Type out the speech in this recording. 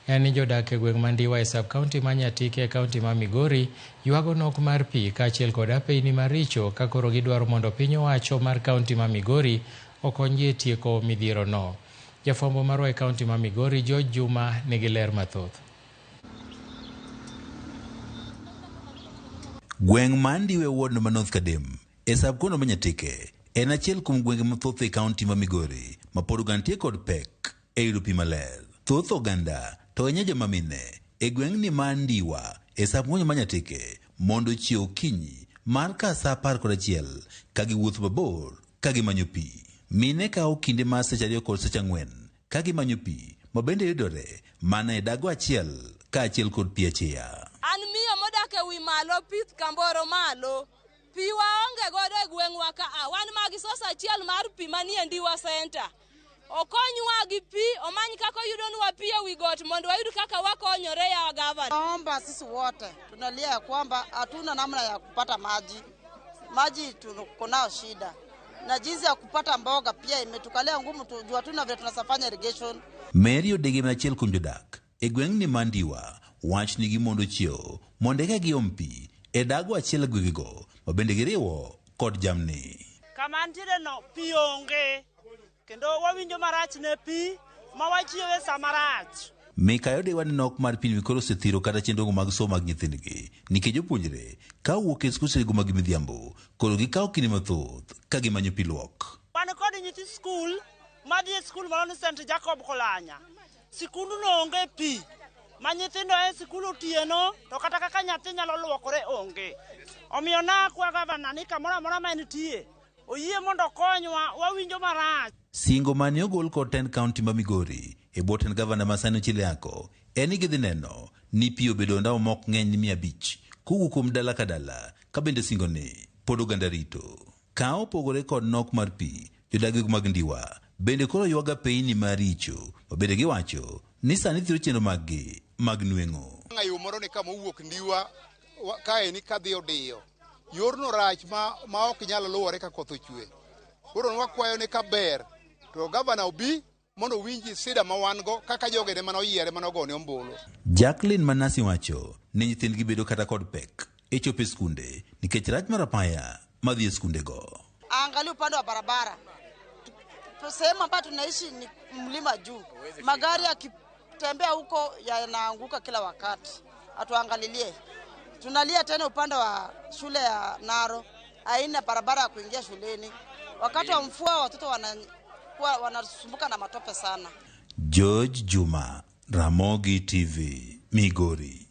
en ni jodak e gweng' Mandiwa e sub-kaunti ma Nyatike e kaunti ma Migori ywago nok mar pi kaachiel kod apeyni maricho ka koro gidwaro mondo piny owacho mar kaunti ma Migori okonygi e tieko midhierono. Jafwambo marwa e kaunti ma Migori, George Juma, nigi ler mathoth. Gweng' Mandiwa e ward ma North Kadem e sub-kaunti ma Nyatike en achiel kuom gwenge mathoth e kaunti ma Migori ma pod ogantie kod pek e yudo pi maler. Thoth oganda to enye joma mine e gweng'ni Mandiwa e sub-kaunti ma Nyatike mondo chiew kinyi mar ka sa 11 ka giwuotho mabor ka gimanyo pi. Mine kawo kinde mar seche 2 kod seche 4 ka gimanyo pi ma bende yudore mana e dago achiel kaachiel kod pi achiya. An miyo modak e wi malo pith Kamboro malo. Pi waonge godo e gweng'wa ka wan magi sosa achiel mar pi manie Ndiwa Center. Okonywa gi pi, omany kaka yudonwa pi e wi got mondo wayud kaka wakonyore ya gavana. Naomba sisi wote tunalia ya kwamba hatuna namna ya kupata maji. Maji tuko nao shida. Na jinsi ya kupata mboga pia imetukalia ngumu, tujua tuna vile tunasafanya irrigation. Mary Odege na achiel kuom jodak e gweng'ni Mandiwa wach nigi mondo chiew mondo eka giom pi e dago achiel gwigigo ma bende giriwo kod jamni. Kama ntiere no pi onge kendo wawinjo marach ne pi ma wachiewe samarach. Mikayo wani nok mar piny mikoro sethiro kata chenro mag somo mag nyithindgi nikech jopuonjre ka wuok e skul mag midhiambo koro gikawo kinde mathoth ka gimanyo pi luok. Wan kod nyithi skul madhi e skul moro ni St. Jacob Kolanya. Sikundu no onge pi. Ma nyithindo e sikul otieno to kata kaka nyathi nyalo luokore onge. Omiyo nakwa gavana ni kamoro amora ma entie oyie mondo konywa, wawinjo marach. Singo mane ogol kod 10 kaunti ma Migori e bwo tend gavana Masani Chiliako en ni gidhi neno ni pi obedo ndawa mok ng'eny ni 500 kowuok kuom dala ka dala ka bende singo ni pod oganda rito. Ka opogore kod nok mar pi, jodag mag Ndiwa bende koro ywaga peyni maricho ma bende giwacho ni sani thiro chenro maggi mag nweng'o. Yo moro ni kama owuok Ndiwa kae ni kadhi odiyo. Yorno rach ma ok nyalo luwore ka koth ochwe. Koro wakwayo ni kaber to gavana obi mondo winji sida ma wan go kaka jogene manoyiere manogone ombulu. Jacqueline Manasi wacho ni nyithindgi bedo kata kod pek e chope skunde nikech rach mar apaya madhi e skunde go. Angalia upande wa barabara. Sehemu ambayo tunaishi ni mlima juu. Magari yakitembea huko yanaanguka kila wakati. Atuangalilie. Tunalia tena upande wa shule ya Naro, haina barabara ya kuingia shuleni. Wakati wa mvua watoto wanasumbuka na matope sana. George Juma, Ramogi TV, Migori.